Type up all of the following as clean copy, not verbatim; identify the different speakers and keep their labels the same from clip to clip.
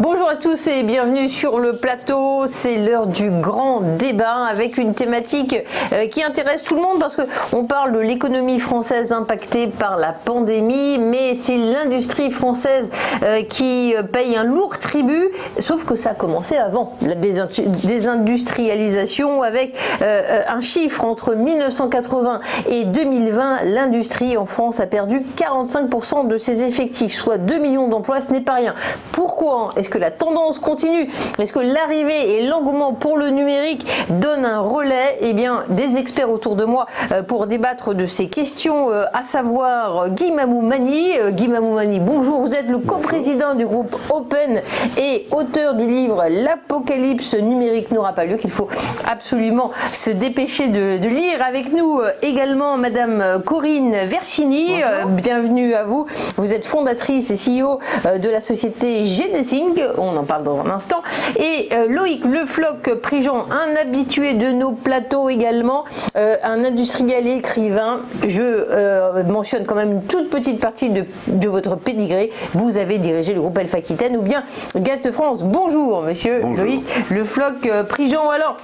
Speaker 1: Bonjour à tous et bienvenue sur le plateau. C'est l'heure du grand débat avec une thématique qui intéresse tout le monde parce qu'on parle de l'économie française impactée par la pandémie, mais c'est l'industrie française qui paye un lourd tribut, sauf que ça a commencé avant la désindustrialisation avec un chiffre entre 1980 et 2020, l'industrie en France a perdu 45% de ses effectifs, soit 2 millions d'emplois, ce n'est pas rien. Pourquoi? Est-ce que la tendance continue? Est-ce que l'arrivée et l'engouement pour le numérique donnent un relais? Eh bien, des experts autour de moi pour débattre de ces questions, à savoir Guy Mamoumani. Guy Mamoumani, bonjour, vous êtes le coprésident du groupe Open et auteur du livre L'apocalypse numérique n'aura pas lieu, qu'il faut absolument se dépêcher de lire. Avec nous également Madame Corinne Versini, bienvenue à vous. Vous êtes fondatrice et CEO de la société GDSync, on en parle dans un instant. Et Loïc Le Floch-Prigent, un habitué de nos plateaux également, un industriel et écrivain. Je mentionne quand même une toute petite partie de votre pédigré. Vous avez dirigé le groupe Elf Aquitaine ou bien Gaz de France. Bonjour monsieur. Bonjour. Loïc Le Floch-Prigent. Alors,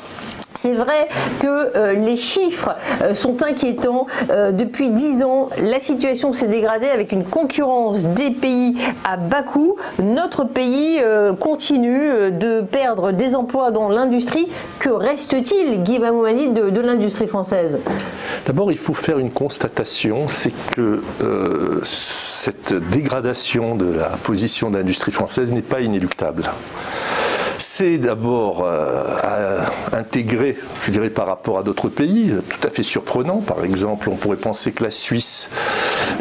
Speaker 1: c'est vrai que les chiffres sont inquiétants. Depuis 10 ans, la situation s'est dégradée avec une concurrence des pays à bas coût. Notre pays continue de perdre des emplois dans l'industrie. Que reste-t-il, Guy Mamoumani, de l'industrie française?
Speaker 2: D'abord, il faut faire une constatation, c'est que cette dégradation de la position de l'industrie française n'est pas inéluctable. C'est d'abord à intégrer, je dirais, par rapport à d'autres pays, tout à fait surprenant. Par exemple, on pourrait penser que la Suisse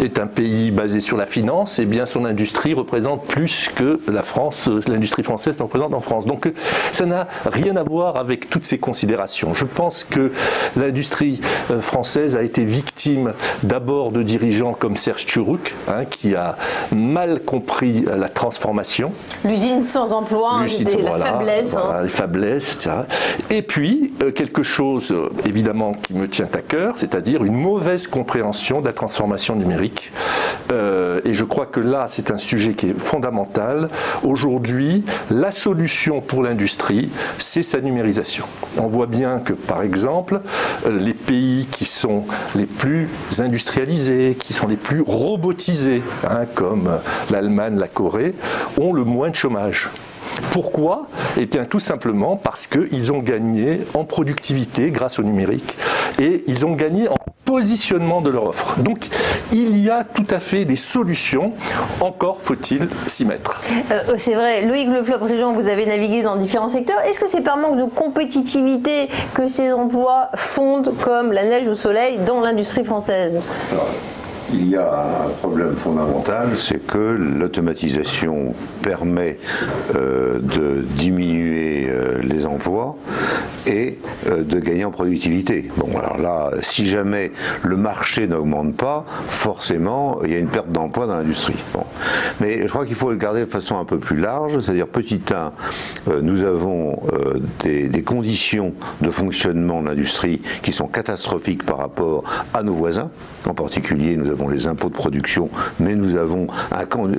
Speaker 2: est un pays basé sur la finance, et bien son industrie représente plus que la France, l'industrie française ne représente en France. Donc ça n'a rien à voir avec toutes ces considérations. Je pense que l'industrie française a été victime d'abord de dirigeants comme Serge Tchuruk, qui a mal compris la transformation.
Speaker 1: L'usine sans emploi, c'était la faiblesse.
Speaker 2: Voilà, les faiblesses, etc. Et puis, quelque chose, évidemment, qui me tient à cœur, c'est-à-dire une mauvaise compréhension de la transformation numérique. Et je crois que là, c'est un sujet qui est fondamental. Aujourd'hui, la solution pour l'industrie, c'est sa numérisation. On voit bien que, par exemple, les pays qui sont les plus industrialisés, qui sont les plus robotisés, comme l'Allemagne, la Corée, ont le moins de chômage. Pourquoi? Eh bien tout simplement parce qu'ils ont gagné en productivité grâce au numérique et ils ont gagné en positionnement de leur offre. Donc il y a tout à fait des solutions, encore faut-il s'y mettre.
Speaker 1: C'est vrai, Loïc Le Floch-Prigent, vous avez navigué dans différents secteurs. Est-ce que c'est par manque de compétitivité que ces emplois fondent comme la neige au soleil dans l'industrie française?
Speaker 3: Il y a un problème fondamental, c'est que l'automatisation permet de diminuer les emplois et de gagner en productivité. Bon, alors là, si jamais le marché n'augmente pas, forcément, il y a une perte d'emploi dans l'industrie. Bon. Mais je crois qu'il faut le regarder de façon un peu plus large, c'est-à-dire petit 1, nous avons des conditions de fonctionnement de l'industrie qui sont catastrophiques par rapport à nos voisins. En particulier, nous avons les impôts de production, mais nous avons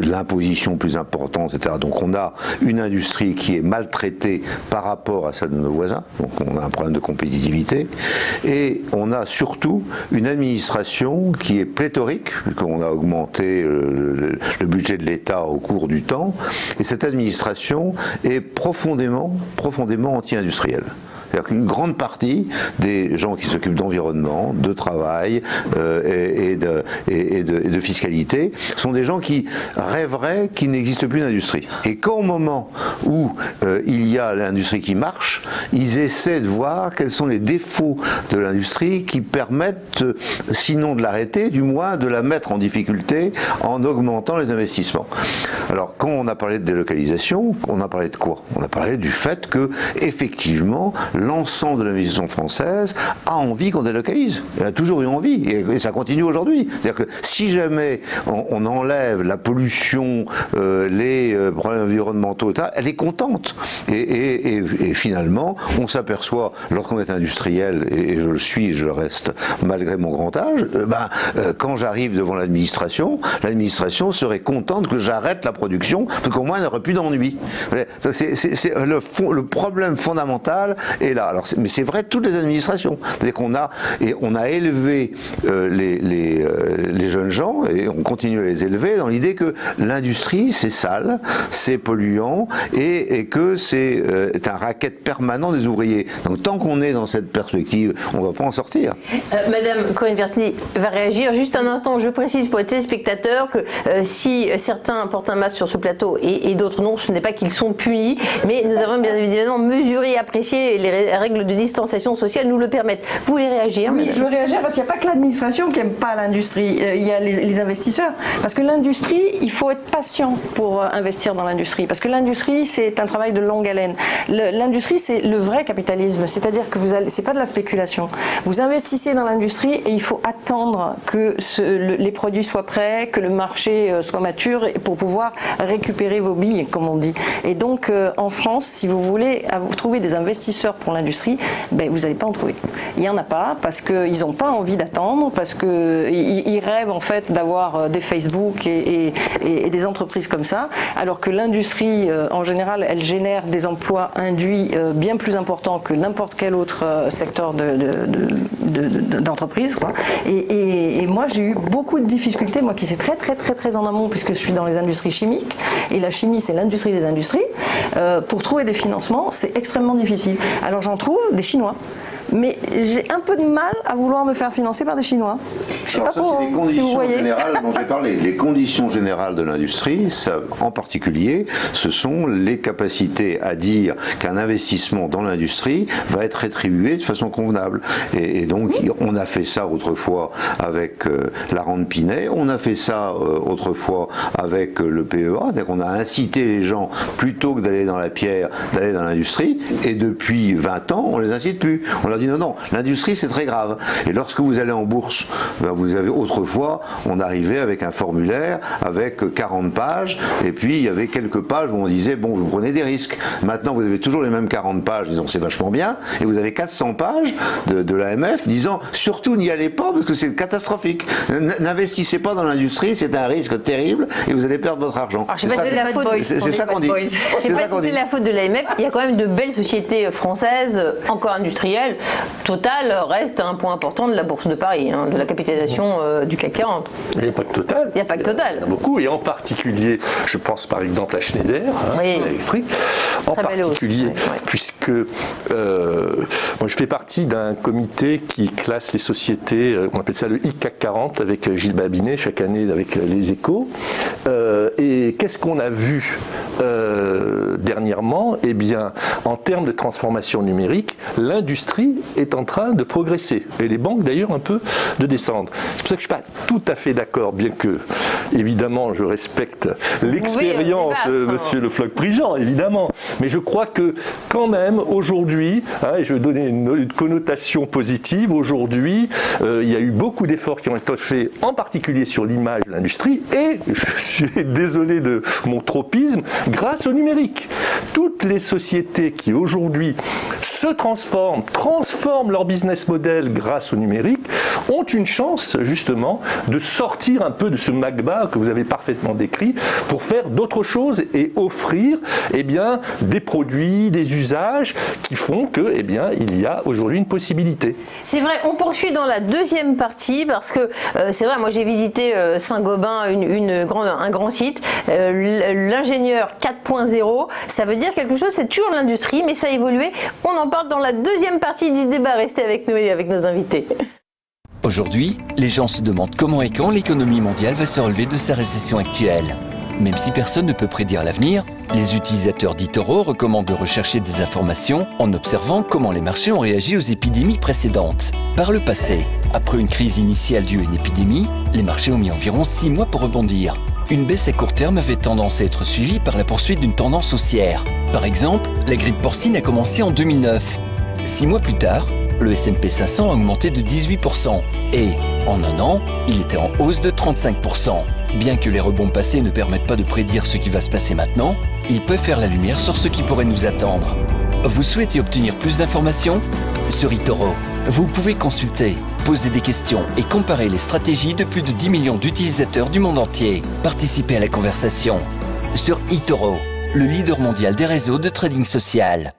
Speaker 3: l'imposition plus importante, etc. Donc on a une industrie qui est maltraitée par rapport à celle de nos voisins, donc on a un problème de compétitivité, et on a surtout une administration qui est pléthorique, puisqu'on a augmenté le budget de l'État au cours du temps, et cette administration est profondément anti-industrielle. C'est-à-dire qu'une grande partie des gens qui s'occupent d'environnement, de travail et de fiscalité sont des gens qui rêveraient qu'il n'existe plus d'industrie. Et qu'au moment où il y a l'industrie qui marche, ils essaient de voir quels sont les défauts de l'industrie qui permettent, sinon de l'arrêter, du moins de la mettre en difficulté en augmentant les investissements. Alors quand on a parlé de délocalisation, on a parlé de quoi? On a parlé du fait que, effectivement, l'ensemble de l'investissement française a envie qu'on délocalise. Elle a toujours eu envie, et ça continue aujourd'hui. C'est-à-dire que si jamais on enlève la pollution, les problèmes environnementaux, elle est contente. Et finalement, on s'aperçoit, lorsqu'on est industriel, et je le suis, je le reste malgré mon grand âge, quand j'arrive devant l'administration serait contente que j'arrête la production, parce qu'au moins il n'y aurait plus d'ennui. C'est le problème fondamental est là. Alors, mais c'est vrai de toutes les administrations. C'est-à-dire on a élevé les jeunes gens, et on continue à les élever dans l'idée que l'industrie c'est sale, c'est polluant, et que c'est un racket permanent des ouvriers. Donc tant qu'on est dans cette perspective, on ne va pas en sortir.
Speaker 1: Madame Corinne Versini va réagir. Juste un instant, je précise pour les téléspectateurs que si certains portent un masque sur ce plateau et d'autres non, ce n'est pas qu'ils sont punis, mais nous avons bien évidemment mesuré et apprécié, les règles de distanciation sociale nous le permettent. Vous voulez réagir?
Speaker 4: Oui, je veux réagir parce qu'il n'y a pas que l'administration qui n'aime pas l'industrie, il y a les investisseurs. Parce que l'industrie, il faut être patient pour investir dans l'industrie, parce que l'industrie, c'est un travail de longue haleine. L'industrie, c'est le vrai capitalisme, c'est-à-dire que c'est pas de la spéculation. Vous investissez dans l'industrie et il faut attendre que les produits soient prêts, que le marché soit mature pour pouvoir récupérer vos billes, comme on dit. Et donc, en France, si vous voulez trouver des investisseurs pour l'industrie, vous n'allez pas en trouver. Il n'y en a pas, parce qu'ils n'ont pas envie d'attendre, parce qu'ils rêvent en fait d'avoir des Facebook et des entreprises comme ça, alors que l'industrie, en général, elle génère des emplois induits bien plus importants que n'importe quel autre secteur d'entreprise, quoi. Et moi, j'ai eu beaucoup de difficultés, moi qui suis très en amont, puisque je suis dans les industries chimiques, et la chimie, c'est l'industrie des industries, pour trouver des financements, c'est extrêmement difficile. Alors j'en trouve des Chinois. Mais j'ai un peu de mal à vouloir me faire financer par des Chinois. Je sais pas si vous voyez.
Speaker 3: Générales dont j'ai parlé. Les conditions générales de l'industrie, en particulier, ce sont les capacités à dire qu'un investissement dans l'industrie va être rétribué de façon convenable. Et donc, on a fait ça autrefois avec la rente Pinet, on a fait ça autrefois avec le PEA, c'est-à-dire qu'on a incité les gens, plutôt que d'aller dans la pierre, d'aller dans l'industrie, et depuis 20 ans, on les incite plus. On leur dit non, l'industrie c'est très grave. Et lorsque vous allez en bourse, vous avez autrefois, on arrivait avec un formulaire avec 40 pages, et puis il y avait quelques pages où on disait bon, vous prenez des risques. Maintenant vous avez toujours les mêmes 40 pages disant c'est vachement bien, et vous avez 400 pages de l'AMF disant surtout n'y allez pas parce que c'est catastrophique. N'investissez pas dans l'industrie, c'est un risque terrible et vous allez perdre votre argent.
Speaker 1: C'est ça qu'on dit. Je ne sais pas si c'est la faute de l'AMF, il y a quand même de belles sociétés françaises encore industrielles. Total reste un point important de la Bourse de Paris, de la capitalisation du CAC 40.
Speaker 2: Il n'y a pas que Total.
Speaker 1: Il n'y a pas que Total.
Speaker 2: Il y en a beaucoup, et en particulier, je pense par exemple à Schneider, électrique, en particulier, puisque moi je fais partie d'un comité qui classe les sociétés, on appelle ça le ICAC 40, avec Gilles Babinet, chaque année avec les Échos. Et qu'est-ce qu'on a vu dernièrement? Eh bien, en termes de transformation numérique, l'industrie est en train de progresser, et les banques d'ailleurs un peu de descendre. C'est pour ça que je ne suis pas tout à fait d'accord, bien que évidemment je respecte l'expérience de monsieur Le Floch-Prigent, évidemment, mais je crois que quand même aujourd'hui, et je vais donner une connotation positive, aujourd'hui il y a eu beaucoup d'efforts qui ont été faits, en particulier sur l'image de l'industrie, et je suis désolé de mon tropisme, grâce au numérique. Toutes les sociétés qui aujourd'hui se transforment leur business model grâce au numérique, ont une chance justement de sortir un peu de ce magma que vous avez parfaitement décrit pour faire d'autres choses et offrir des produits, des usages qui font que il y a aujourd'hui une possibilité.
Speaker 1: C'est vrai, on poursuit dans la deuxième partie parce que c'est vrai, moi j'ai visité Saint-Gobain, un grand site, l'ingénieur 4.0, ça veut dire quelque chose, c'est toujours l'industrie, mais ça a évolué. On en parle dans la deuxième partie du débat. Restez avec nous et avec nos invités.
Speaker 5: Aujourd'hui, les gens se demandent comment et quand l'économie mondiale va se relever de sa récession actuelle. Même si personne ne peut prédire l'avenir, les utilisateurs d'eToro recommandent de rechercher des informations en observant comment les marchés ont réagi aux épidémies précédentes. Par le passé, après une crise initiale due à une épidémie, les marchés ont mis environ 6 mois pour rebondir. Une baisse à court terme avait tendance à être suivie par la poursuite d'une tendance haussière. Par exemple, la grippe porcine a commencé en 2009. 6 mois plus tard, le S&P 500 a augmenté de 18% et, en un an, il était en hausse de 35%. Bien que les rebonds passés ne permettent pas de prédire ce qui va se passer maintenant, ils peuvent faire la lumière sur ce qui pourrait nous attendre. Vous souhaitez obtenir plus d'informations? Sur eToro, vous pouvez consulter, poser des questions et comparer les stratégies de plus de 10 millions d'utilisateurs du monde entier. Participez à la conversation. Sur eToro, le leader mondial des réseaux de trading social.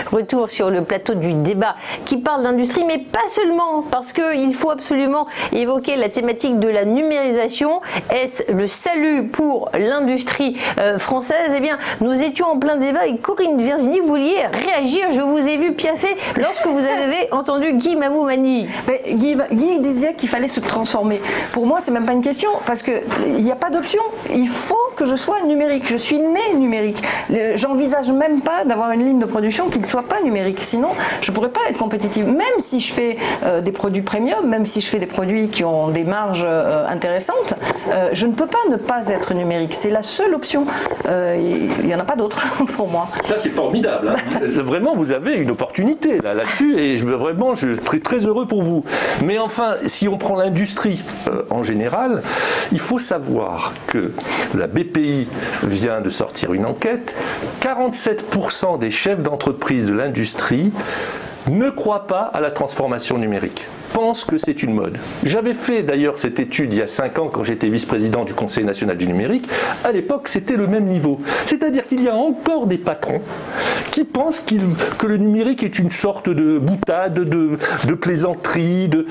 Speaker 1: Retour sur le plateau du débat qui parle d'industrie, mais pas seulement, parce qu'il faut absolument évoquer la thématique de la numérisation. Est-ce le salut pour l'industrie française? Eh bien, nous étions en plein débat et Corinne Verzini, vous vouliez réagir. Je vous ai vu piaffer lorsque vous avez entendu Guy Mamou-Mani.
Speaker 4: Guy disait qu'il fallait se transformer. Pour moi, c'est même pas une question, parce qu'il n'y a pas d'option. Il faut que je sois numérique. Je suis née numérique. J'envisage même pas d'avoir une ligne de production qui ne soit pas numérique. Sinon, je ne pourrais pas être compétitive. Même si je fais des produits premium, même si je fais des produits qui ont des marges intéressantes, je ne peux pas ne pas être numérique. C'est la seule option. Il n'y en a pas d'autre pour moi.
Speaker 2: Ça, c'est formidable. Hein. Vraiment, vous avez une opportunité là-dessus et vraiment, je serais très heureux pour vous. Mais enfin, si on prend l'industrie en général, il faut savoir que la BPI vient de sortir une enquête. 47% des chefs d'entreprise de l'industrie ne croient pas à la transformation numérique, pensent que c'est une mode. J'avais fait d'ailleurs cette étude il y a 5 ans quand j'étais vice-président du Conseil national du numérique. À l'époque, c'était le même niveau. C'est-à-dire qu'il y a encore des patrons qui pensent que le numérique est une sorte de boutade, de plaisanterie, de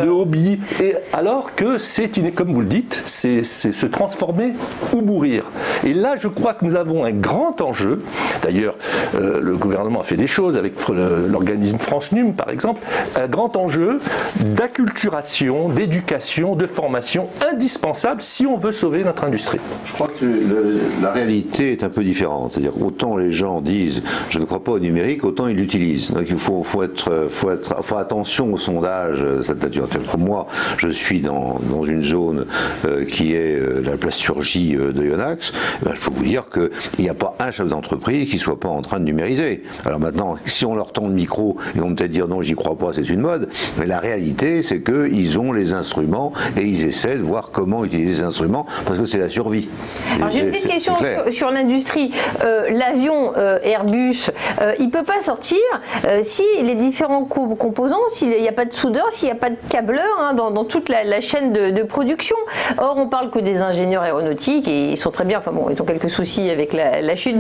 Speaker 2: hobby. Et alors que c'est, comme vous le dites, c'est se transformer ou mourir. Et là, je crois que nous avons un grand enjeu. D'ailleurs, le gouvernement a fait des choses avec l'organisme France Num, par exemple. Un grand enjeu d'acculturation, d'éducation, de formation indispensable si on veut sauver notre industrie.
Speaker 3: Je crois que la réalité est un peu différente. C'est-à-dire qu'autant les gens disent « je ne crois pas au numérique », autant ils l'utilisent. Donc il faut faire attention aux sondages de cette nature. Moi, je suis dans une zone qui est la place Surgy de Yonax. Je peux vous dire qu'il n'y a pas un chef d'entreprise qui ne soit pas en train de numériser. Alors maintenant, si on leur tend le micro, ils vont peut-être dire « non, j'y crois pas, c'est une mode ». Mais la réalité, c'est qu'ils ont les instruments et ils essaient de voir comment utiliser ces instruments parce que c'est la survie.
Speaker 1: Alors j'ai une petite question sur l'industrie. L'avion Airbus, il ne peut pas sortir si les différents composants, s'il n'y a pas de soudeur, s'il n'y a pas de câbleur hein, dans toute la chaîne de production. Or, on parle que des ingénieurs aéronautiques et ils sont très bien, enfin bon, ils ont quelques soucis avec la chute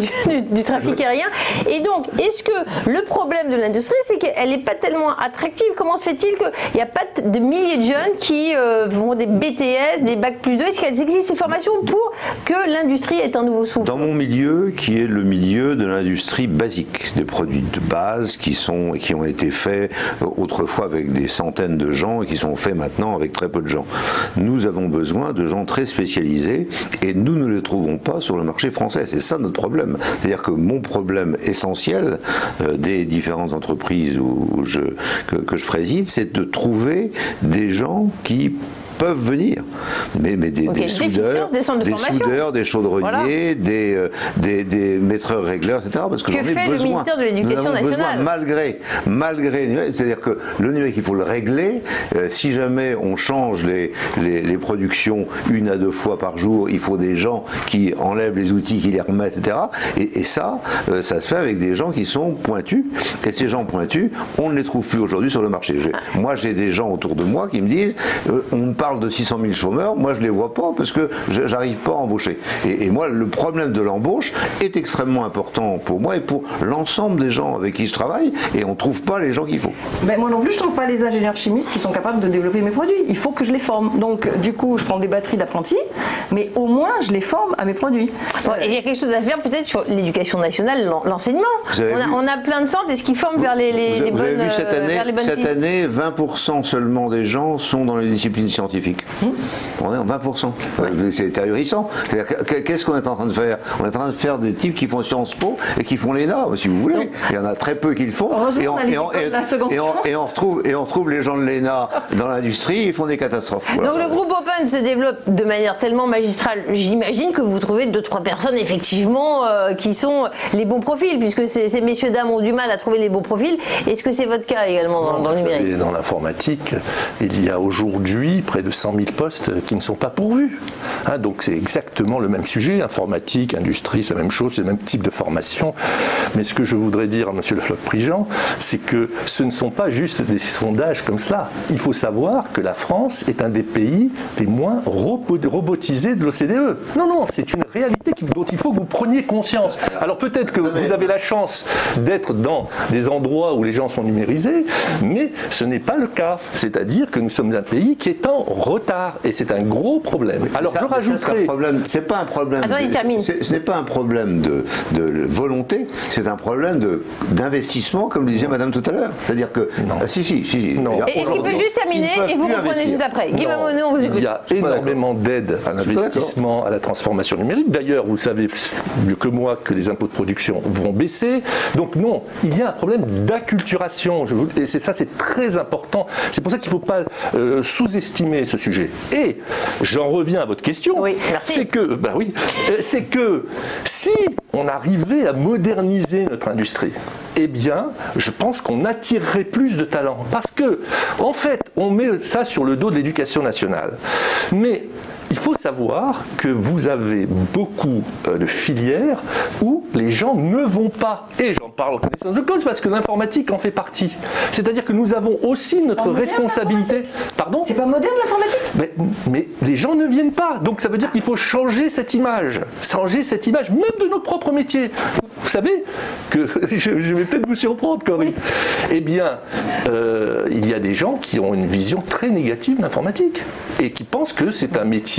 Speaker 1: du trafic aérien. Et donc, est-ce que le problème de l'industrie, c'est qu'elle n'est pas tellement attractive? Comment se fait-il qu'il n'y a pas de milliers de jeunes qui vont des BTS, des Bac+2? Est-ce qu'il existe ces formations pour que l'industrie ait un nouveau souffle?
Speaker 3: Dans mon milieu, qui est le milieu de l'industrie basique, des produits de base qui ont été faits autrefois avec des centaines de gens et qui sont faits maintenant avec très peu de gens. Nous avons besoin de gens très spécialisés et nous ne les trouvons pas sur le marché français. C'est ça notre problème. C'est-à-dire que mon problème essentiel des différentes entreprises que je préside, c'est de trouver des gens qui peuvent venir, mais des soudeurs, des chaudronniers, voilà. des maîtreurs régleurs, etc. Parce que j'en ai besoin.
Speaker 1: Que fait le ministère de l'Éducation nationale?
Speaker 3: Malgré, c'est-à-dire que le numérique, il faut le régler. Si jamais on change les productions 1 à 2 fois par jour, il faut des gens qui enlèvent les outils, qui les remettent, etc. Et ça se fait avec des gens qui sont pointus. Et ces gens pointus, on ne les trouve plus aujourd'hui sur le marché. Moi, j'ai des gens autour de moi qui me disent on me parle de 600 000 chômeurs, moi je les vois pas parce que j'arrive pas à embaucher. Et moi, le problème de l'embauche est extrêmement important pour moi et pour l'ensemble des gens avec qui je travaille, et on trouve pas les gens qu'il faut.
Speaker 4: Ben, moi non plus, je trouve pas les ingénieurs chimistes qui sont capables de développer mes produits. Il faut que je les forme. Donc, du coup, je prends des batteries d'apprentis, mais au moins, je les forme à mes produits.
Speaker 1: Bon, il y a quelque chose à faire peut-être sur l'éducation nationale, l'enseignement. On a plein de centres, est-ce qu'ils forment vers les bonnes
Speaker 3: Cette année, 20% seulement des gens sont dans les disciplines scientifiques. scientifiques. On est en 20%. C'est ahurissant. Qu'est-ce qu'on est en train de faire? On est en train de faire des types qui font Sciences Po et qui font l'ENA, si vous voulez. Il y en a très peu qui le font. Et on retrouve les gens de l'ENA dans l'industrie, ils font des catastrophes. Voilà.
Speaker 1: Donc le groupe Open se développe de manière tellement magistrale. J'imagine que vous trouvez 2-3 personnes effectivement qui sont les bons profils, puisque ces messieurs dames ont du mal à trouver les bons profils. Est-ce que c'est votre cas également dans le numérique?
Speaker 2: Dans l'informatique, il y a aujourd'hui près de 100 000 postes qui ne sont pas pourvus. Donc c'est exactement le même sujet. Informatique, industrie, c'est la même chose, c'est le même type de formation. Mais ce que je voudrais dire à M. Le Floch-Prigent, c'est que ce ne sont pas juste des sondages comme cela. Il faut savoir que la France est un des pays les moins robotisés de l'OCDE. Non, c'est une réalité dont il faut que vous preniez conscience. Alors peut-être que vous avez la chance d'être dans des endroits où les gens sont numérisés, mais ce n'est pas le cas. C'est-à-dire que nous sommes un pays qui est en retard, et c'est un gros problème. Alors je rajouterai...
Speaker 3: C'est pas un problème...
Speaker 1: Attends, il termine.
Speaker 3: Ce n'est pas un problème de volonté, c'est un problème d'investissement, comme disait Madame tout à l'heure. C'est-à-dire que... Si.
Speaker 1: Est-ce qu'il peut juste terminer et vous reprenez juste après? Guy Mamonet, on vous écoute.
Speaker 2: Il y a énormément d'aides à l'investissement, à la transformation numérique. D'ailleurs, vous savez mieux que moi que les impôts de production vont baisser. Donc non, il y a un problème d'acculturation. Et c'est très important. C'est pour ça qu'il ne faut pas sous-estimer ce sujet. Et j'en reviens à votre question.
Speaker 1: Oui, merci.
Speaker 2: C'est que si on arrivait à moderniser notre industrie, eh bien, je pense qu'on attirerait plus de talents. Parce que, en fait, on met ça sur le dos de l'éducation nationale. Mais il faut savoir que vous avez beaucoup de filières où les gens ne vont pas. Et j'en parle en connaissance de cause parce que l'informatique en fait partie. C'est-à-dire que nous avons aussi notre responsabilité. Pardon ?
Speaker 4: C'est pas moderne l'informatique ?
Speaker 2: Mais les gens ne viennent pas. Donc ça veut dire qu'il faut changer cette image. Changer cette image, même de notre propre métier. Vous savez que, je vais peut-être vous surprendre, Corinne. Eh bien, il y a des gens qui ont une vision très négative de l'informatique et qui pensent que c'est un métier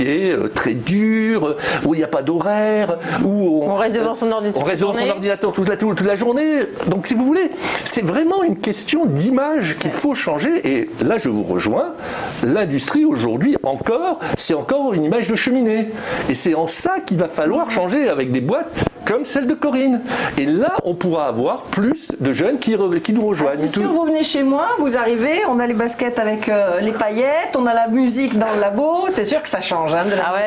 Speaker 2: très dur, où il n'y a pas d'horaire, où
Speaker 1: on reste devant son ordinateur,
Speaker 2: toute la journée. Donc si vous voulez, c'est vraiment une question d'image qu'il faut changer. Et là, je vous rejoins, l'industrie aujourd'hui c'est encore une image de cheminée. Et c'est en ça qu'il va falloir changer avec des boîtes comme celle de Corinne. Et là, on pourra avoir plus de jeunes qui nous rejoignent.
Speaker 4: C'est sûr, vous venez chez moi, vous arrivez, on a les baskets avec les paillettes, on a la musique dans le labo, c'est sûr que ça change.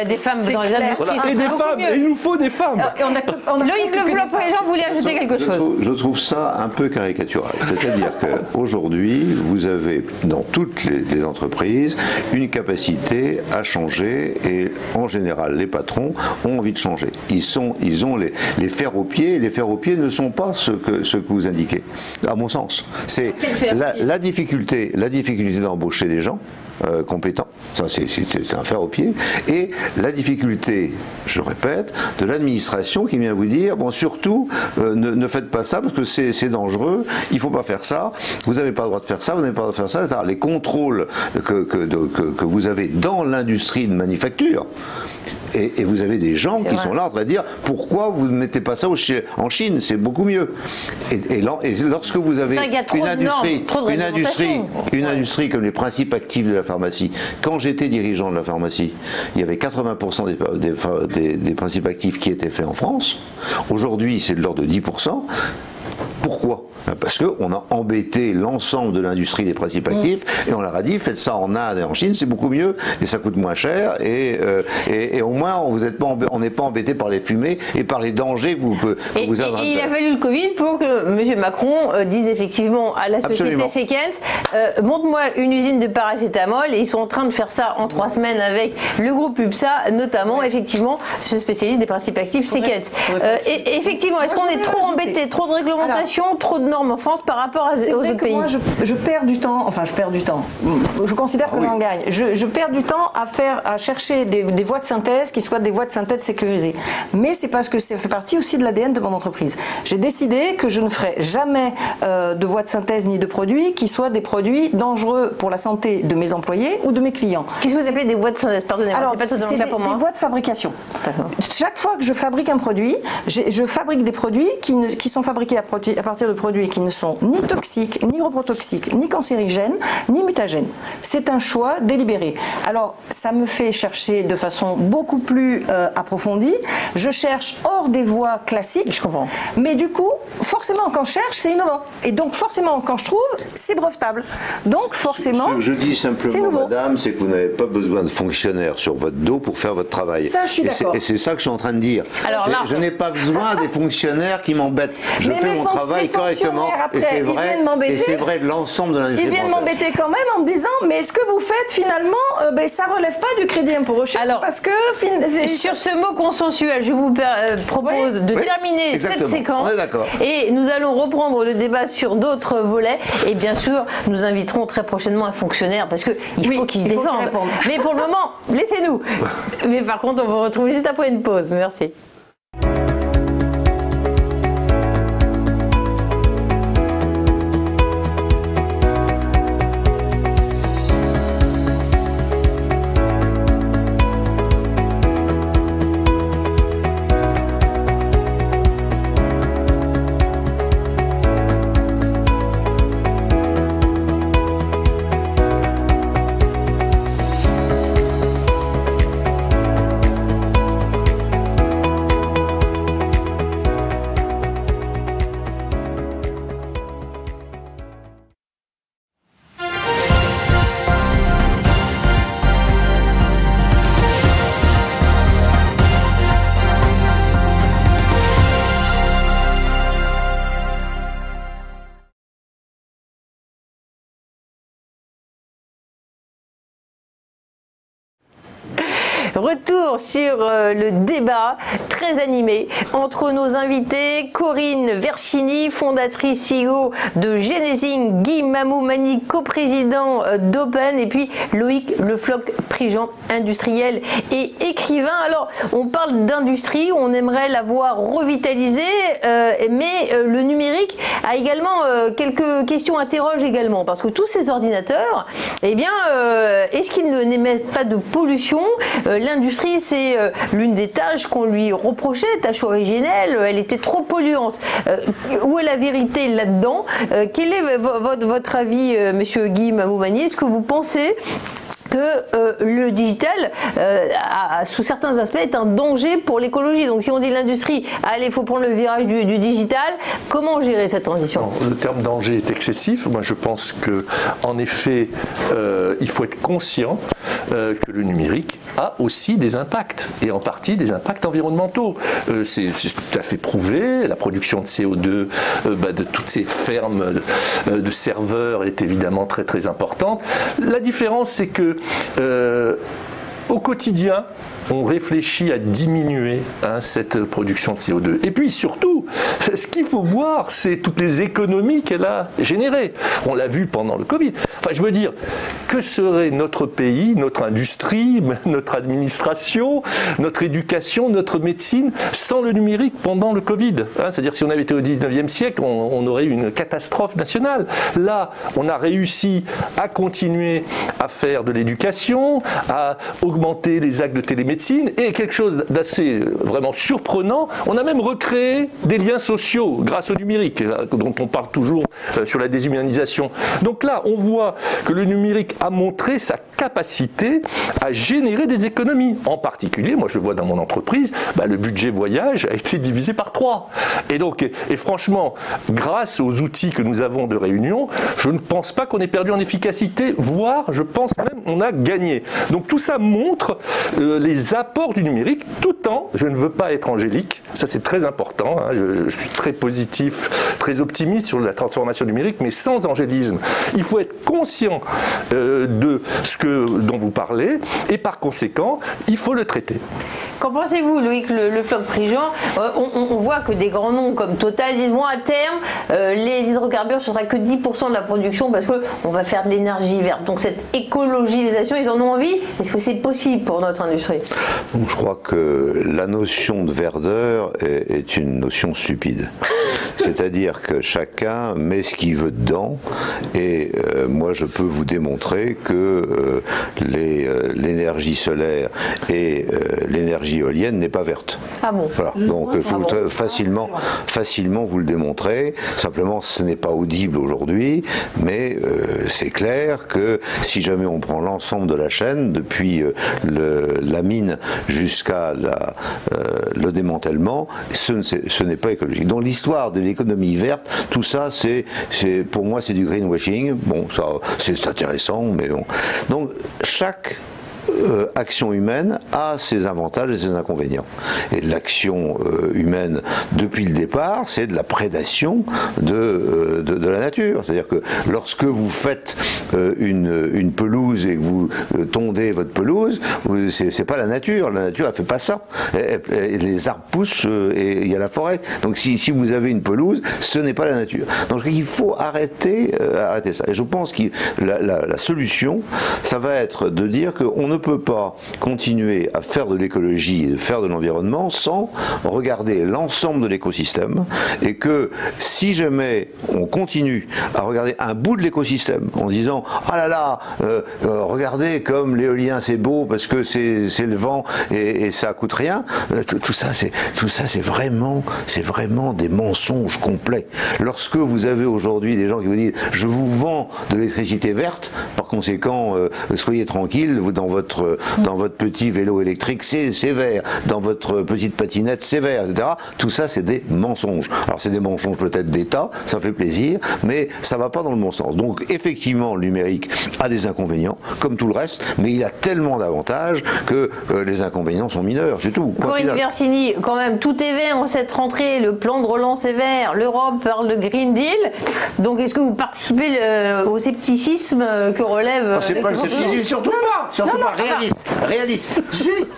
Speaker 1: Des femmes dans les industries.
Speaker 2: Voilà. Et des femmes, et il nous faut des femmes.
Speaker 1: Loïc Le Floch, pour les gens, vous voulez ajouter quelque chose?
Speaker 3: Je trouve ça un peu caricatural. C'est-à-dire qu'aujourd'hui, vous avez dans toutes les entreprises une capacité à changer et en général, les patrons ont envie de changer. Ils ont les fers aux pieds, et les fers aux pieds ne sont pas ce que vous indiquez, à mon sens. C'est la difficulté d'embaucher des gens compétents, ça c'est un fer au pied, et la difficulté, je répète, de l'administration qui vient vous dire, bon surtout, ne faites pas ça parce que c'est dangereux, il ne faut pas faire ça, vous n'avez pas le droit de faire ça, vous n'avez pas le droit de faire ça, etc. Les contrôles que vous avez dans l'industrie de manufacture, et vous avez des gens qui sont là en train de dire pourquoi vous ne mettez pas ça en Chine, c'est beaucoup mieux. Et lorsque vous avez une industrie comme les principes actifs de la pharmacie, quand j'étais dirigeant de la pharmacie, il y avait 80% des principes actifs qui étaient faits en France. Aujourd'hui, c'est de l'ordre de 10%. Pourquoi ? Parce qu'on a embêté l'ensemble de l'industrie des principes actifs et on leur a dit faites ça en Inde et en Chine, c'est beaucoup mieux et ça coûte moins cher et au moins on n'est pas embêté par les fumées et par les dangers que vous avez.
Speaker 1: Il a fallu le Covid pour que M. Macron dise effectivement à la société Sequent montre-moi une usine de paracétamol, et ils sont en train de faire ça en 3 semaines avec le groupe UPSA, notamment effectivement ce spécialiste des principes actifs Sequent. Et effectivement, est-ce qu'on est trop embêté, trop de réglementation, trop de normes en France par rapport aux autres pays?
Speaker 4: Moi, je perds du temps, je considère que j'en gagne. Je perds du temps à chercher des voies de synthèse qui soient des voies de synthèse sécurisées. Mais c'est parce que ça fait partie aussi de l'ADN de mon entreprise. J'ai décidé que je ne ferai jamais de voies de synthèse ni de produits qui soient des produits dangereux pour la santé de mes employés ou de mes clients.
Speaker 1: Qu'est-ce que vous appelez des voies de synthèse? Pardonnez-moi,
Speaker 4: alors,
Speaker 1: c'est pas totalement clair pour moi.
Speaker 4: Des voies de fabrication. Chaque fois que je fabrique un produit, je fabrique des produits qui sont fabriqués à partir de produits qui ne sont ni toxiques, ni reprotoxiques, ni cancérigènes, ni mutagènes. C'est un choix délibéré. Alors, ça me fait chercher de façon beaucoup plus approfondie. Je cherche hors des voies classiques.
Speaker 1: Je comprends.
Speaker 4: Mais du coup, forcément, quand je cherche, c'est innovant. Et donc, forcément, quand je trouve, c'est brevetable. Donc, forcément,
Speaker 3: ce que je dis
Speaker 4: c'est
Speaker 3: simplement,
Speaker 4: nouveau.
Speaker 3: madame, c'est que vous n'avez pas besoin de fonctionnaires sur votre dos pour faire votre travail.
Speaker 4: Ça, je suis d'accord.
Speaker 3: Et c'est ça que je suis en train de dire.
Speaker 1: Alors là-
Speaker 3: Je n'ai pas besoin des fonctionnaires qui m'embêtent. Je
Speaker 4: Mais
Speaker 3: fais
Speaker 4: mes
Speaker 3: mon travail correctement.
Speaker 4: fonctionnaires,
Speaker 3: Et
Speaker 4: après,
Speaker 3: c'est
Speaker 4: ils
Speaker 3: vrai.
Speaker 4: viennent m'embêter.
Speaker 3: Et c'est vrai de l'ensemble de l'industrie
Speaker 4: Ils viennent
Speaker 3: française.
Speaker 4: m'embêter quand même en me disant, mais ce que vous faites finalement, ça relève pas du crédit impôt recherche
Speaker 1: Alors,
Speaker 4: parce que
Speaker 1: Sur ce mot consensuel, je vous propose de
Speaker 3: Oui,
Speaker 1: terminer
Speaker 3: exactement.
Speaker 1: cette séquence.
Speaker 3: On est d'accord.
Speaker 1: Et nous allons reprendre le débat sur d'autres volets. Et bien sûr, nous inviterons très prochainement un fonctionnaire parce qu'il faut qu'il se
Speaker 4: il faut qu'il
Speaker 1: défende.
Speaker 4: réponde.
Speaker 1: Mais pour le moment, laissez-nous. Mais par contre, on vous retrouve juste après une pause. Merci. Retour sur le débat très animé entre nos invités, Corinne Versini, fondatrice CEO de Genesing, Guy Mamoumani, coprésident d'Open, et puis Loïc Le Floch-Prigent, industriel et écrivain. Alors, on parle d'industrie, on aimerait la voir revitalisée, mais le numérique a également quelques questions interroges également, parce que tous ces ordinateurs, eh bien, est-ce qu'ils n'émettent pas de pollution? L'industrie, c'est l'une des tâches qu'on lui reprochait, tâche originelle, elle était trop polluante. Où est la vérité là-dedans? Quel est votre avis, monsieur Guy Mamoumani? Est-ce que vous pensez que le digital, sous certains aspects, est un danger pour l'écologie? Donc si on dit l'industrie, allez, il faut prendre le virage du digital, comment gérer cette transition?
Speaker 2: Le terme danger est excessif. Moi, je pense que, en effet, il faut être conscient que le numérique a aussi des impacts, et en partie des impacts environnementaux. C'est tout à fait prouvé. La production de CO2 de toutes ces fermes de serveurs est évidemment très très importante. La différence, c'est que au quotidien, on réfléchit à diminuer cette production de CO2. Et puis surtout, ce qu'il faut voir, c'est toutes les économies qu'elle a générées. On l'a vu pendant le Covid. Enfin, je veux dire, que serait notre pays, notre industrie, notre administration, notre éducation, notre médecine sans le numérique pendant le Covid? C'est-à-dire, si on avait été au 19e siècle, on aurait eu une catastrophe nationale. Là, on a réussi à continuer à faire de l'éducation, à augmenter les actes de télémédecine, et quelque chose d'assez vraiment surprenant, on a même recréé des liens sociaux grâce au numérique, dont on parle toujours sur la déshumanisation. Donc là, on voit que le numérique a montré sa capacité à générer des économies. En particulier, moi je le vois dans mon entreprise, le budget voyage a été divisé par 3. Et donc, et franchement, grâce aux outils que nous avons de réunion, je ne pense pas qu'on ait perdu en efficacité, voire je pense même qu'on a gagné. Donc tout ça montre les apports du numérique, tout en, je ne veux pas être angélique, ça c'est très important, je suis très positif, très optimiste sur la transformation numérique, mais sans angélisme. Il faut être conscient de ce dont vous parlez, et par conséquent, il faut le traiter.
Speaker 1: Qu'en pensez-vous, Loïc Le Floch-Prigent? On voit que des grands noms comme Total disent, à terme, les hydrocarbures, ce ne sera que 10% de la production parce qu'on va faire de l'énergie verte. Donc cette écologisation, ils en ont envie? Est-ce que c'est possible pour notre industrie?
Speaker 3: Donc, je crois que la notion de verdeur est une notion stupide. C'est-à-dire que chacun met ce qu'il veut dedans, et moi je peux vous démontrer que l'énergie solaire et l'énergie l'énergie éolienne n'est pas verte.
Speaker 1: Ah bon?
Speaker 3: Voilà. Donc facilement vous le démontrez. Simplement, ce n'est pas audible aujourd'hui, mais c'est clair que si jamais on prend l'ensemble de la chaîne, depuis la mine jusqu'à le démantèlement, ce n'est pas écologique. Dans l'histoire de l'économie verte, tout ça, pour moi, c'est du greenwashing. Bon, ça, c'est intéressant, mais bon. Donc, chaque action humaine a ses avantages et ses inconvénients. Et l'action humaine, depuis le départ, c'est de la prédation de la nature. C'est-à-dire que lorsque vous faites une pelouse et que vous tondez votre pelouse, c'est pas la nature. La nature, elle fait pas ça. Les arbres poussent et il y a la forêt. Donc si vous avez une pelouse, ce n'est pas la nature. Donc il faut arrêter ça. Et je pense que la solution, ça va être de dire qu'on ne peut pas continuer à faire de l'écologie et de faire de l'environnement sans regarder l'ensemble de l'écosystème, et que si jamais on continue à regarder un bout de l'écosystème en disant ah là là, regardez comme l'éolien c'est beau parce que c'est le vent et ça coûte rien, tout ça c'est vraiment des mensonges complets. Lorsque vous avez aujourd'hui des gens qui vous disent je vous vends de l'électricité verte, par conséquent soyez tranquille, vous dans votre petit vélo électrique c'est vert, dans votre petite patinette c'est vert, etc. Tout ça c'est des mensonges. Alors c'est des mensonges peut-être d'État, ça fait plaisir, mais ça va pas dans le bon sens. Donc effectivement le numérique a des inconvénients comme tout le reste, mais il a tellement d'avantages que les inconvénients sont mineurs, c'est tout.
Speaker 1: Corinne Versini, quand même tout est vert en cette rentrée, le plan de relance est vert, l'Europe parle de Green Deal, donc est-ce que vous participez au scepticisme que relève...
Speaker 3: C'est pas le scepticisme, surtout pas réaliste.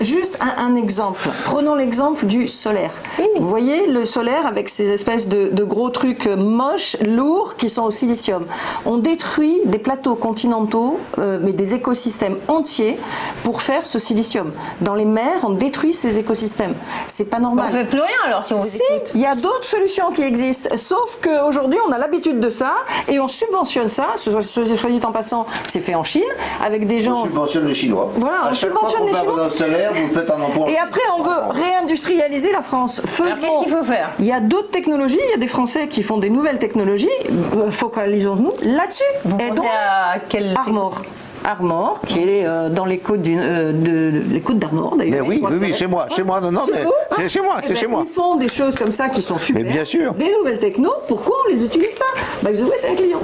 Speaker 4: Juste un exemple. Prenons l'exemple du solaire. Oui. Vous voyez le solaire avec ces espèces de gros trucs moches, lourds, qui sont au silicium. On détruit des plateaux continentaux, mais des écosystèmes entiers pour faire ce silicium. Dans les mers, on détruit ces écosystèmes. C'est pas normal.
Speaker 1: On ne fait plus rien alors si on vous écoute.
Speaker 4: Il y a d'autres solutions qui existent, sauf qu'aujourd'hui on a l'habitude de ça et on subventionne ça. Soit dit en passant, c'est fait en Chine avec des gens.
Speaker 3: On subventionne les Chinois.
Speaker 4: Voilà,
Speaker 3: à chaque fois qu'on parle d'un solaire, vous faites un emploi.
Speaker 4: Et après, on veut réindustrialiser la France.
Speaker 1: Alors qu'est-ce qu'il faut faire?
Speaker 4: Il y a d'autres technologies, il y a des Français qui font des nouvelles technologies. Focalisons-nous là-dessus.
Speaker 1: Et donc, à quelle
Speaker 4: Armor, qui est dans les côtes les côtes d'Armor d'ailleurs.
Speaker 3: Mais oui, chez moi, non, mais c'est chez moi, c'est chez moi.
Speaker 4: Ils font des choses comme ça qui sont super.
Speaker 3: Mais bien sûr.
Speaker 4: Des nouvelles technos, pourquoi on les utilise pas? Bah, vous voyez, c'est un client.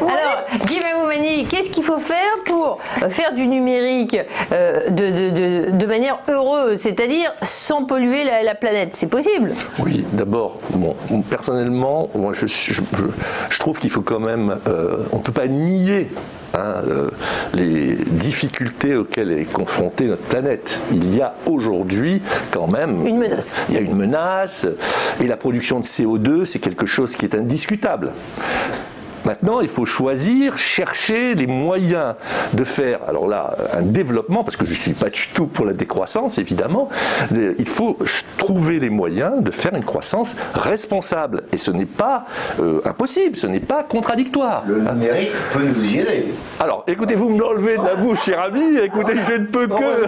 Speaker 1: Alors, Guy Memoumani, qu'est-ce qu'il faut faire pour faire du numérique de manière heureuse, c'est-à-dire sans polluer la planète? C'est possible?
Speaker 2: Oui, d'abord, personnellement, moi, je trouve qu'il faut quand même, on ne peut pas nier les difficultés auxquelles est confrontée notre planète. Il y a aujourd'hui quand même
Speaker 1: une menace.
Speaker 2: Il y a une menace et la production de CO2, c'est quelque chose qui est indiscutable. Maintenant, il faut choisir, chercher les moyens de faire, alors là, un développement, parce que je ne suis pas du tout pour la décroissance, évidemment, il faut trouver les moyens de faire une croissance responsable. Et ce n'est pas impossible, ce n'est pas contradictoire.
Speaker 3: Le numérique peut nous y aider.
Speaker 2: Alors, écoutez, vous me l'enlevez de la bouche, cher ami, écoutez, je ne peux que...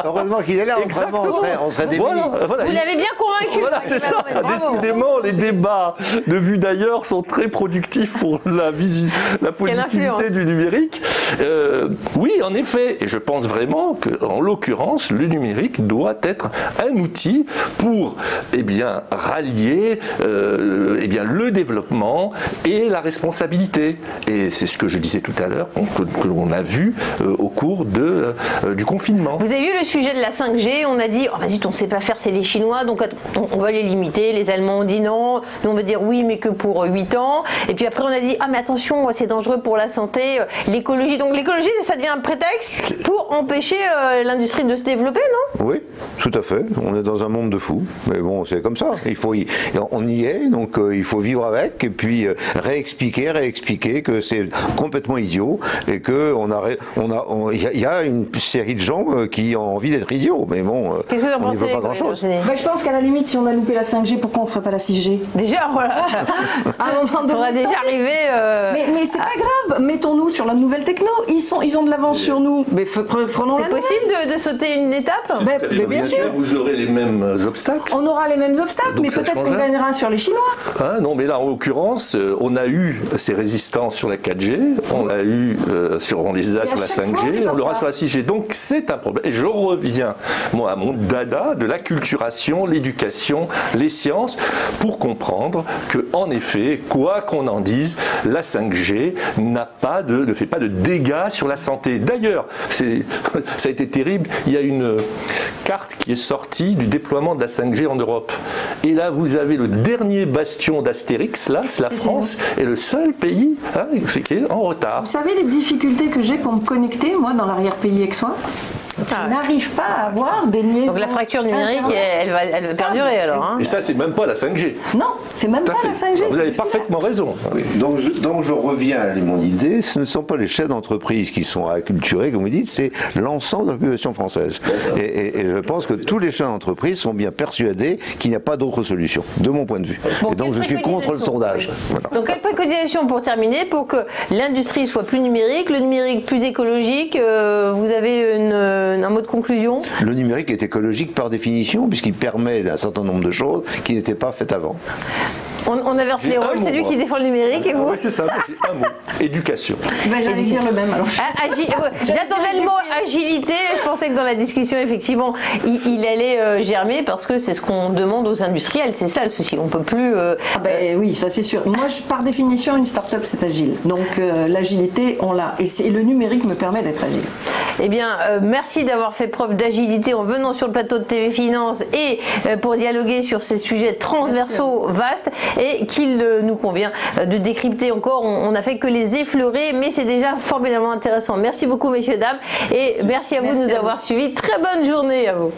Speaker 3: Heureusement qu'il est là, autrement on serait démunis.
Speaker 2: Voilà.
Speaker 1: Vous l'avez bien convaincu.
Speaker 2: Voilà, c'est ça. Décidément, les débats de vue d'ailleurs sont très productifs pour la positivité du numérique. Oui, en effet, et je pense vraiment qu'en l'occurrence, le numérique doit être un outil pour rallier le développement et la responsabilité. Et c'est ce que je disais tout à l'heure, que l'on a vu au cours du confinement.
Speaker 1: Vous avez vu le sujet de la 5G, on a dit, oh, vas-y, on ne sait pas faire, c'est les Chinois, donc on va les limiter. Les Allemands ont dit non, nous on veut dire oui, mais que pour 8 ans. Et puis après on a dit, ah mais attention, c'est dangereux pour la santé, l'écologie. Donc l'écologie, ça devient un prétexte pour empêcher l'industrie de se développer, non?
Speaker 3: Oui, tout à fait. On est dans un monde de fous. Mais bon, c'est comme ça. On y est, donc il faut vivre avec et puis réexpliquer que c'est complètement idiot et que il y a une série de gens qui ont envie d'être idiots. Mais bon, on n'y veut pas grand-chose.
Speaker 4: Je pense qu'à la limite, si on a loupé la 5G, pourquoi on ne ferait pas la 6G?
Speaker 1: Déjà, voilà.
Speaker 4: À un moment donné,
Speaker 1: déjà arriver.
Speaker 4: Mais c'est pas grave, mettons-nous sur la nouvelle techno. Ils ont de l'avance sur nous. Mais prenons la
Speaker 1: C'est possible de sauter une étape?
Speaker 4: Mais bien sûr.
Speaker 2: Vous aurez les mêmes obstacles.
Speaker 4: On aura les mêmes obstacles,
Speaker 2: Donc
Speaker 4: mais
Speaker 2: ça
Speaker 4: peut-être qu'on
Speaker 2: changerait.
Speaker 4: gagnera sur les Chinois.
Speaker 2: Ah, non, mais là, en l'occurrence, on a eu ces résistances sur la 4G, on a eu on les a
Speaker 4: Et
Speaker 2: sur
Speaker 4: à
Speaker 2: la
Speaker 4: chaque fois,
Speaker 2: 5G, on
Speaker 4: on
Speaker 2: l'aura
Speaker 4: est
Speaker 2: sur la 6G. Donc c'est un problème. Et je reviens, moi, à mon dada de l'acculturation, l'éducation, les sciences, pour comprendre que, en effet, quoi qu'on en dise, la 5G ne fait pas de dégâts sur la santé. D'ailleurs, ça a été terrible. Il y a une carte qui est sortie du déploiement de la 5G en Europe. Et là, vous avez le dernier bastion d'Astérix, là, c'est la France, est le seul pays qui est en retard.
Speaker 4: Vous savez les difficultés que j'ai pour me connecter, moi, dans l'arrière-pays aixois? Je n'arrive pas à avoir des liaisons.
Speaker 1: Donc la fracture numérique, elle va perdurer alors. Hein.
Speaker 2: Et ça, c'est même pas la 5G.
Speaker 4: Non, c'est même pas la 5G.
Speaker 2: Vous avez parfaitement raison.
Speaker 3: Oui. Donc je reviens à mon idée, ce ne sont pas les chefs d'entreprise qui sont acculturés, comme vous dites, c'est l'ensemble de la population française. Et je pense que tous les chefs d'entreprise sont bien persuadés qu'il n'y a pas d'autre solution, de mon point de vue.
Speaker 1: Bon,
Speaker 3: et donc je suis contre le sondage. Voilà.
Speaker 1: Donc quelle préconisation pour terminer, pour que l'industrie soit plus numérique, le numérique plus écologique, vous avez un mot de conclusion?
Speaker 3: Le numérique est écologique par définition, puisqu'il permet d'un certain nombre de choses qui n'étaient pas faites avant.
Speaker 1: On inverse les rôles, c'est lui qui défend le numérique et vous?
Speaker 2: Oui, c'est ça, j'ai un mot. Éducation.
Speaker 4: J'allais dire le même alors.
Speaker 1: J'attendais le mot agilité, je pensais que dans la discussion, effectivement, il allait germer parce que c'est ce qu'on demande aux industriels, c'est ça le souci, on peut plus...
Speaker 4: Oui, ça c'est sûr. Moi, par définition, une start-up c'est agile. Donc l'agilité, on l'a. Et le numérique me permet d'être agile.
Speaker 1: Eh bien, merci d'avoir fait preuve d'agilité en venant sur le plateau de TV Finance et pour dialoguer sur ces sujets transversaux vastes et qu'il nous convient de décrypter encore. On n'a fait que les effleurer, mais c'est déjà formidablement intéressant. Merci beaucoup, messieurs, dames, et merci à vous de nous avoir suivis. Très bonne journée à vous.